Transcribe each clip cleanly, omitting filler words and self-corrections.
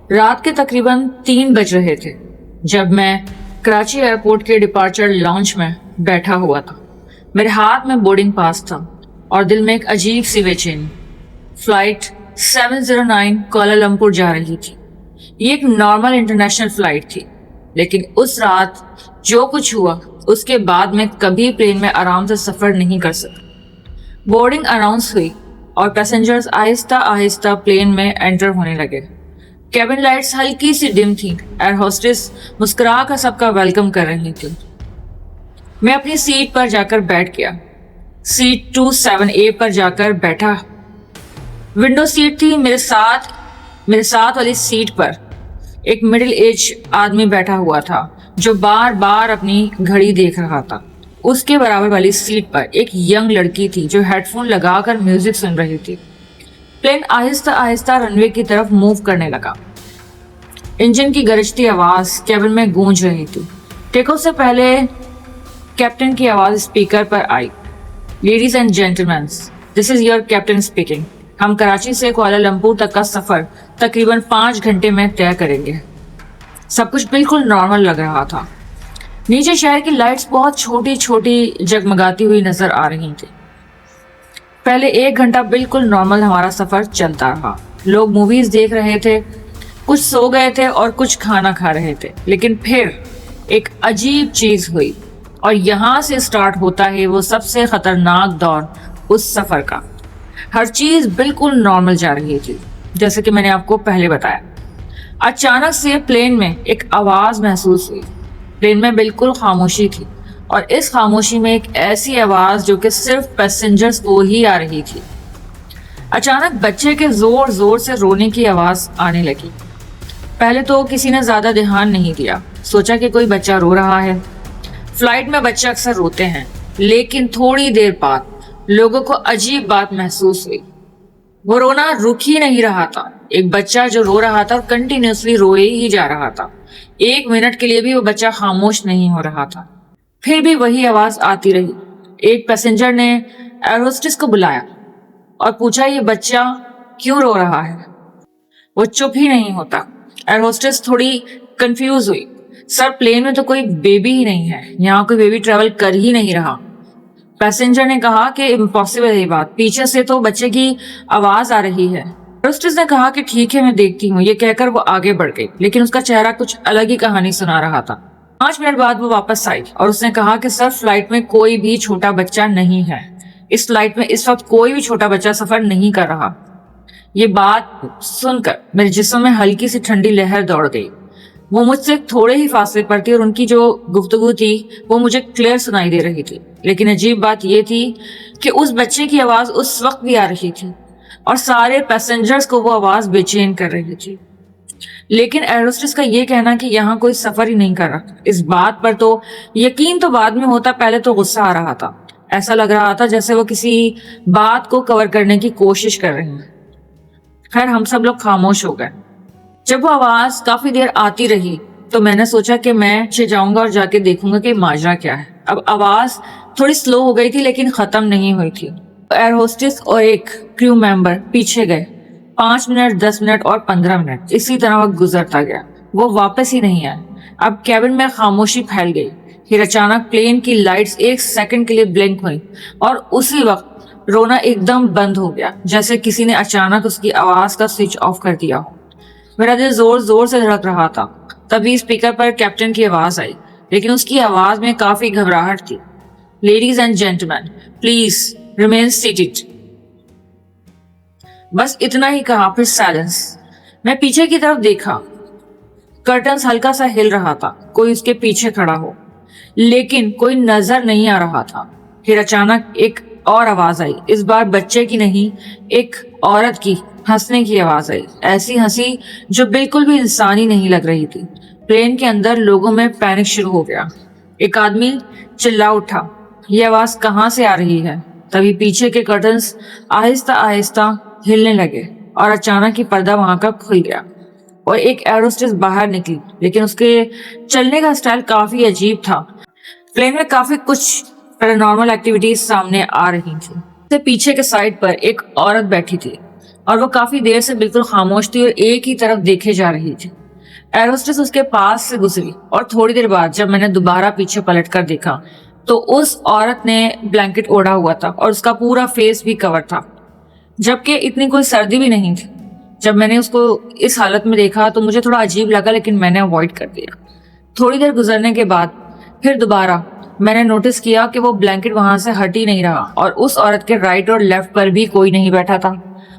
رات کے تقریباً 3 بج رہے تھے جب میں کراچی ایئرپورٹ کے ڈپارچر لانچ میں بیٹھا ہوا تھا۔ میرے ہاتھ میں بورڈنگ پاس تھا اور دل میں ایک عجیب سی بے چینی۔ فلائٹ 709 کوالالمپور جا رہی تھی۔ یہ ایک نارمل انٹرنیشنل فلائٹ تھی، لیکن اس رات جو کچھ ہوا اس کے بعد میں کبھی پلین میں آرام سے سفر نہیں کر سکا۔ بورڈنگ اناؤنس ہوئی اور پیسنجرز آہستہ آہستہ پلین میں انٹر ہونے لگے۔ کیبن لائٹس ہلکی سی ڈم تھی۔ ایئر ہوسٹس مسکرا کر سب کا ویلکم کر رہی تھی۔ میں اپنی سیٹ پر جا کر بیٹھ گیا۔ سیٹ 27A پر جا کر بیٹھا۔ ونڈو سیٹ تھی۔ میرے ساتھ والی سیٹ پر ایک مڈل ایج آدمی بیٹھا ہوا تھا جو بار بار اپنی گھڑی دیکھ رہا تھا۔ اس کے برابر والی سیٹ پر ایک ینگ لڑکی تھی جو ہیڈ فون لگا کر میوزک سن رہی تھی۔ پلین آہستہ آہستہ رن وے کی طرف موو کرنے لگا۔ انجن کی گرجتی آواز کیبن میں گونج رہی تھی۔ ٹیک آف سے پہلے کیپٹن کی آواز اسپیکر پر آئی۔ Ladies and gentleman, this is your captain speaking. ہم کراچی سے کوالالمپور تک کا سفر تقریباً 5 گھنٹے میں طے کریں گے۔ سب کچھ بالکل نارمل لگ رہا تھا۔ نیچے شہر کی لائٹس بہت چھوٹی چھوٹی جگمگاتی ہوئی نظر آ رہی تھی۔ پہلے 1 گھنٹہ بالکل نارمل ہمارا سفر چلتا رہا۔ لوگ موویز دیکھ رہے تھے، کچھ سو گئے تھے اور کچھ کھانا کھا رہے تھے۔ لیکن پھر ایک عجیب چیز ہوئی اور یہاں سے سٹارٹ ہوتا ہے وہ سب سے خطرناک دور اس سفر کا۔ ہر چیز بالکل نارمل جا رہی تھی جیسے کہ میں نے آپ کو پہلے بتایا۔ اچانک سے پلین میں ایک آواز محسوس ہوئی۔ پلین میں بالکل خاموشی تھی اور اس خاموشی میں ایک ایسی آواز جو کہ صرف پیسنجرز کو ہی آ رہی تھی۔ اچانک بچے کے زور زور سے رونے کی آواز آنے لگی۔ پہلے تو کسی نے زیادہ دھیان نہیں دیا، سوچا کہ کوئی بچہ رو رہا ہے۔ فلائٹ میں بچے اکثر روتے ہیں، لیکن تھوڑی دیر بعد لوگوں کو عجیب بات محسوس ہوئی۔ وہ رونا رک ہی نہیں رہا تھا۔ ایک بچہ جو رو رہا تھا اور کنٹینیوسلی روئے ہی جا رہا تھا۔ 1 منٹ کے لیے بھی وہ بچہ خاموش نہیں ہو رہا تھا۔ پھر بھی وہی آواز آتی رہی۔ ایک پیسنجر نے ایئر ہوسٹس کو بلایا اور پوچھا یہ بچہ کیوں رو رہا ہے؟ وہ چپ ہی نہیں ہوتا۔ ایئر ہوسٹس تھوڑی کنفیوز ہوئی۔ سر، پلین میں تو کوئی بیبی ہی نہیں ہے، یہاں کوئی بیبی ٹریول کر ہی نہیں رہا۔ پیسنجر نے کہا کہ امپاسبل ہے یہ بات، پیچھے سے تو بچے کی آواز آ رہی ہے۔ ہوسٹس نے کہا کہ ٹھیک ہے میں دیکھتی ہوں۔ یہ کہہ کر وہ آگے بڑھ گئی، لیکن اس کا چہرہ کچھ الگ ہی کہانی سنا رہا تھا۔ 5 منٹ بعد وہ واپس آئی اور اس نے کہا کہ سر، فلائٹ میں کوئی بھی چھوٹا بچہ نہیں ہے۔ اس فلائٹ میں اس وقت کوئی بھی چھوٹا بچہ سفر نہیں کر رہا۔ یہ بات سن کر میرے جسم میں ہلکی سی ٹھنڈی لہر دوڑ گئی۔ وہ مجھ سے تھوڑے ہی فاصلے پر تھی اور ان کی جو گفتگو تھی وہ مجھے کلیئر سنائی دے رہی تھی۔ لیکن عجیب بات یہ تھی کہ اس بچے کی آواز اس وقت بھی آ رہی تھی اور سارے پیسنجرز کو وہ آواز بے چین کر رہی تھی۔ لیکن ایئر ہوسٹس کا یہ کہنا کہ یہاں کوئی سفر ہی نہیں کر رہا، اس بات پر تو یقین تو بعد میں ہوتا، پہلے تو غصہ آ رہا تھا۔ ایسا لگ رہا تھا جیسے وہ کسی بات کو کور کرنے کی کوشش کر رہے ہیں۔ خیر، ہم سب لوگ خاموش ہو گئے۔ جب وہ آواز کافی دیر آتی رہی تو میں نے سوچا کہ میں پیچھے جاؤں گا اور جا کے دیکھوں گا کہ ماجرا کیا ہے۔ اب آواز تھوڑی سلو ہو گئی تھی لیکن ختم نہیں ہوئی تھی۔ ایئر ہوسٹس اور ایک کریو ممبر پیچھے گئے۔ 5 منٹ، 10 منٹ اور 15 منٹ اسی طرح وقت گزرتا گیا۔ وہ واپس ہی نہیں آئے۔ اب کیبن میں خاموشی پھیل گئی۔ پھر اچانک پلین کی لائٹس 1 سیکنڈ کے لیے بلنک ہوئی اور اسی وقت رونا ایک دم بند ہو گیا، جیسے کسی نے اچانک اس کی آواز کا سوئچ آف کر دیا ہو۔ میرا دل زور زور سے دھڑک رہا تھا۔ تبھی اسپیکر پر کیپٹن کی آواز آئی، لیکن اس کی آواز میں کافی گھبراہٹ تھی۔ Ladies and gentleman, please remain seated. بس اتنا ہی کہا، پھر سائلنس۔ میں پیچھے کی طرف دیکھا۔ کرٹنس ہلکا سا ہل رہا تھا، کوئی اس کے پیچھے کھڑا ہو، لیکن کوئی نظر نہیں آ رہا تھا۔ پھر اچانک ایک اور آواز آئی، اس بار بچے کی نہیں، ایک عورت کی ہنسنے کی آواز آئی، ایسی ہنسی جو بالکل بھی انسانی نہیں لگ رہی تھی۔ پلین کے اندر لوگوں میں پینک شروع ہو گیا۔ ایک آدمی چلا اٹھا، یہ آواز کہاں سے آ رہی ہے؟ تبھی پیچھے کے کرٹنس آہستہ آہستہ ہلنے لگے اور اچانک ہی پردہ وہاں کا کھل گیا اور ایک ایئر ہوسٹس باہر نکلی، لیکن اس کے چلنے کا سٹائل کافی عجیب تھا۔ پلین میں کافی کچھ پیرانارمل ایکٹیویٹیز سامنے آ رہی تھی۔ پیچھے کے سائڈ پر ایک عورت بیٹھی تھی اور وہ کافی دیر سے بالکل خاموش تھی اور ایک ہی طرف دیکھے جا رہی تھی۔ ایئر ہوسٹس اس کے پاس سے گزری اور تھوڑی دیر بعد جب میں نے دوبارہ پیچھے پلٹ کر دیکھا تو اس عورت نے بلینکٹ اوڑھا ہوا تھا اور اس کا پورا فیس بھی کور تھا، جبکہ اتنی کوئی سردی بھی نہیں تھی۔ جب میں نے اس کو اس حالت میں دیکھا تو مجھے تھوڑا عجیب لگا، لیکن میں نے اوائڈ کر دیا۔ تھوڑی دیر گزرنے کے بعد پھر دوبارہ میں نے نوٹس کیا کہ وہ بلینکٹ وہاں سے ہٹ ہی نہیں رہا اور اس عورت کے رائٹ اور لیفٹ پر بھی کوئی نہیں بیٹھا تھا۔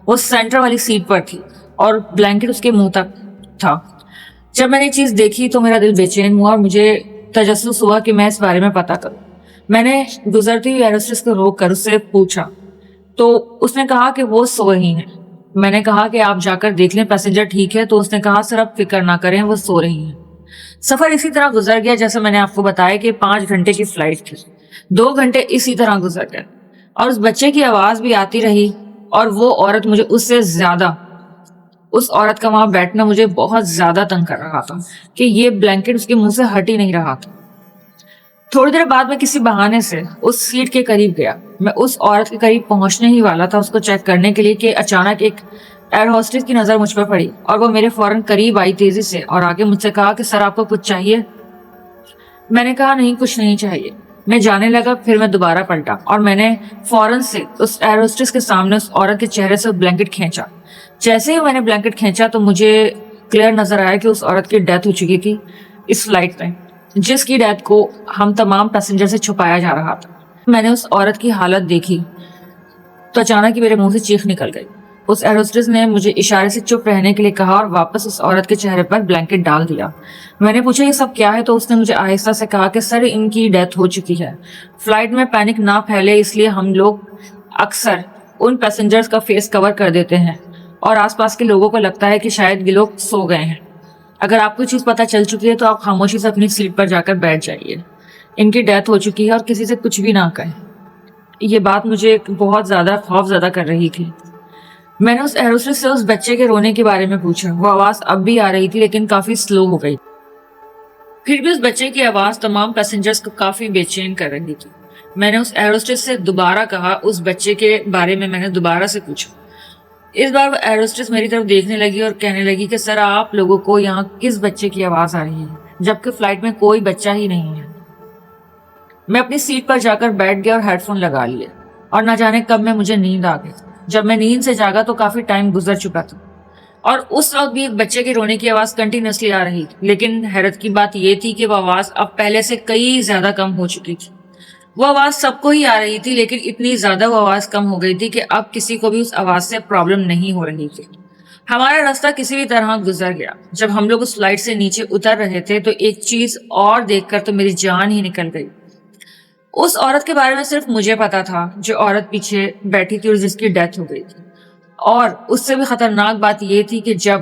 وہ سینٹر والی سیٹ پر تھی اور بلینکٹ اس کے منہ تک تھا۔ جب میں نے یہ چیز دیکھی تو میرا دل بے چین ہوا اور مجھے تجسس ہوا کہ میں اس بارے میں پتا کروں۔ میں نے گزرتی ہوئی ایئر ہوسٹس کو روک کر اس سے پوچھا تو اس نے کہا کہ وہ سو رہی ہیں۔ میں نے کہا کہ آپ جا کر دیکھ لیں پیسنجر ٹھیک ہے، تو اس نے کہا سر آپ فکر نہ کریں، وہ سو رہی ہیں۔ سفر اسی طرح گزر گیا جیسے میں نے آپ کو بتایا کہ 5 گھنٹے کی فلائٹ تھی۔ 2 گھنٹے اسی طرح گزر گئے اور اس بچے کی آواز بھی آتی رہی اور وہ عورت مجھے اس سے زیادہ، اس عورت کا وہاں بیٹھنا مجھے بہت زیادہ تنگ کر رہا تھا کہ یہ بلینکٹ اس کے منہ سے ہٹ ہی نہیں رہا تھا۔ تھوڑی دیر بعد میں کسی بہانے سے اس سیٹ کے قریب گیا۔ میں اس عورت کے قریب پہنچنے ہی والا تھا اس کو چیک کرنے کے لیے کہ اچانک ایک ایئر ہوسٹس کی نظر مجھ پر پڑی اور وہ میرے فوراً قریب آئی تیزی سے اور آگے مجھ سے کہا کہ سر آپ کو کچھ چاہیے؟ میں نے کہا نہیں، کچھ نہیں چاہیے۔ میں جانے لگا، پھر میں دوبارہ پلٹا اور میں نے فوراً سے اس ایئر ہوسٹس کے سامنے اس عورت کے چہرے سے بلینکٹ کھینچا۔ جیسے ہی میں نے بلینکٹ کھینچا تو مجھے کلیئر نظر آیا کہ اس عورت کی ڈیتھ ہو چکی تھی اس فلائٹ میں، جس کی ڈیتھ کو ہم تمام پیسنجر سے چھپایا جا رہا تھا۔ میں نے اس عورت کی حالت دیکھی تو اچانک ہی میرے منہ سے چیخ نکل گئی۔ اس ایئر ہوسٹس نے مجھے اشارے سے چپ رہنے کے لیے کہا اور واپس اس عورت کے چہرے پر بلینکٹ ڈال دیا۔ میں نے پوچھا یہ سب کیا ہے تو اس نے مجھے آہستہ سے کہا کہ سر ان کی ڈیتھ ہو چکی ہے۔ فلائٹ میں پینک نہ پھیلے اس لیے ہم لوگ اکثر ان پیسنجرز کا فیس کور کر دیتے ہیں اور آس پاس کے لوگوں کو لگتا ہے کہ شاید یہ لوگ سو گئے ہیں۔ اگر آپ کو چیز پتہ چل چکی ہے تو آپ خاموشی سے اپنی سیٹ پر جا کر بیٹھ جائیے۔ ان کی ڈیتھ ہو چکی ہے اور کسی سے کچھ بھی نہ کہیں۔ یہ بات مجھے بہت زیادہ خوف زدہ کر رہی تھی۔ میں نے اس ایئر ہوسٹس سے اس بچے کے رونے کے بارے میں پوچھا۔ وہ آواز اب بھی آ رہی تھی لیکن کافی سلو ہو گئی۔ پھر بھی اس بچے کی آواز تمام پیسنجرز کو کافی بے چین کر رہی تھی۔ میں نے اس ایئر ہوسٹس سے دوبارہ کہا، اس بچے کے بارے میں نے دوبارہ سے پوچھا۔ اس بار وہ ایئر ہوسٹس میری طرف دیکھنے لگی اور کہنے لگی کہ سر آپ لوگوں کو یہاں کس بچے کی آواز آ رہی ہے جبکہ فلائٹ میں کوئی بچہ ہی نہیں ہے۔ میں اپنی سیٹ پر جا کر بیٹھ گیا اور ہیڈ فون لگا لیے اور نہ جانے کب میں مجھے نیند آ گئی۔ جب میں نیند سے جاگا تو کافی ٹائم گزر چکا تھا اور اس وقت بھی ایک بچے کے رونے کی آواز کنٹینیوسلی آ رہی تھی، لیکن حیرت کی بات یہ تھی کہ وہ آواز اب پہلے سے کئی زیادہ کم ہو چکی تھی۔ وہ آواز سب کو ہی آ رہی تھی لیکن اتنی زیادہ وہ آواز کم ہو گئی تھی کہ اب کسی کو بھی اس آواز سے پرابلم نہیں ہو رہی تھی۔ ہمارا راستہ کسی بھی طرح گزر گیا۔ جب ہم لوگ اس فلائٹ سے نیچے اتر رہے تھے تو ایک چیز اور دیکھ کر تو میری جان ہی نکل گئی۔ اس عورت کے بارے میں صرف مجھے پتا تھا جو عورت پیچھے بیٹھی تھی اور جس کی ڈیتھ ہو گئی تھی، اور اس سے بھی خطرناک بات یہ تھی کہ جب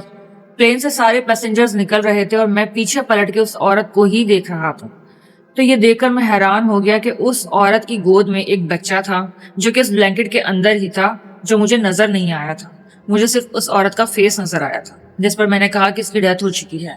پلین سے سارے پیسنجرز نکل رہے تھے اور میں پیچھے پلٹ کے اس عورت کو ہی دیکھ رہا تھا تو یہ دیکھ کر میں حیران ہو گیا کہ اس عورت کی گود میں ایک بچہ تھا جو کہ اس بلینکٹ کے اندر ہی تھا، جو مجھے نظر نہیں آیا تھا۔ مجھے صرف اس عورت کا فیس نظر آیا تھا جس پر میں نے کہا کہ اس کی ڈیتھ ہو چکی ہے۔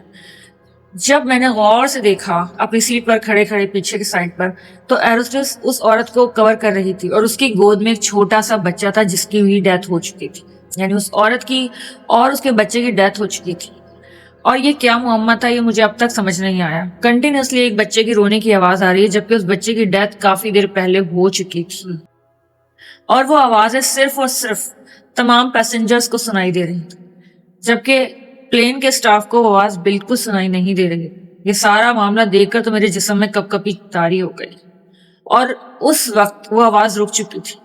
جب میں نے غور سے دیکھا اپنی سیٹ پر کھڑے کھڑے پیچھے کی سائڈ پر تو ایئر ہوسٹس اس عورت کو کور کر رہی تھی اور اس کی گود میں ایک چھوٹا سا بچہ تھا جس کی بھی ڈیتھ ہو چکی تھی، یعنی اس عورت کی اور اس کے بچے کی ڈیتھ ہو چکی تھی۔ اور یہ کیا معمہ تھا یہ مجھے اب تک سمجھ نہیں آیا۔ کنٹینیوسلی ایک بچے کی رونے کی آواز آ رہی ہے جبکہ اس بچے کی ڈیتھ کافی دیر پہلے ہو چکی تھی، اور وہ آوازیں صرف اور صرف تمام پیسنجرز کو سنائی دے رہی تھی جبکہ پلین کے سٹاف کو وہ آواز بالکل سنائی نہیں دے رہی۔ یہ سارا معاملہ دیکھ کر تو میرے جسم میں کپ کپی طاری ہو گئی اور اس وقت وہ آواز رک چکی تھی۔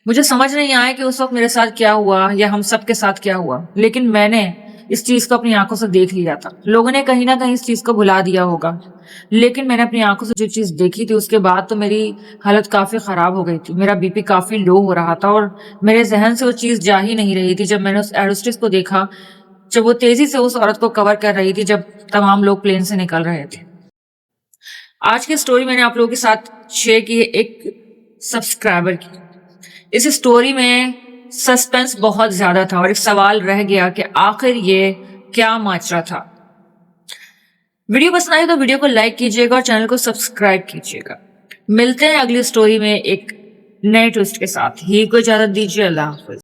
مجھے سمجھ نہیں آیا کہ اس وقت میرے ساتھ کیا ہوا یا ہم سب کے ساتھ کیا ہوا، لیکن میں نے اس چیز کو اپنی آنکھوں سے دیکھ لیا تھا۔ لوگوں نے کہیں نہ کہیں اس چیز کو بھلا دیا ہوگا، لیکن میں نے اپنی آنکھوں سے جو چیز دیکھی تھی اس کے بعد تو میری حالت کافی خراب ہو گئی تھی۔ میرا بی پی کافی لو ہو رہا تھا اور میرے ذہن سے وہ چیز جا ہی نہیں رہی تھی جب میں نے اس ایئر ہوسٹس کو دیکھا جب وہ تیزی سے اس عورت کو کور کر رہی تھی جب تمام لوگ پلین سے نکل رہے تھے۔ آج کی سٹوری میں نے آپ لوگوں کے ساتھ شیئر کی ہے ایک سبسکرائبر کی۔ اس سٹوری میں سسپینس بہت زیادہ تھا اور ایک سوال رہ گیا کہ آخر یہ کیا ماجرا تھا۔ ویڈیو پسند آئی تو ویڈیو کو لائک کیجیے گا اور چینل کو سبسکرائب کیجیے گا۔ ملتے ہیں اگلی سٹوری میں ایک نئے ٹوسٹ کے ساتھ۔ ہی کو اجازت دیجیے، اللہ حافظ۔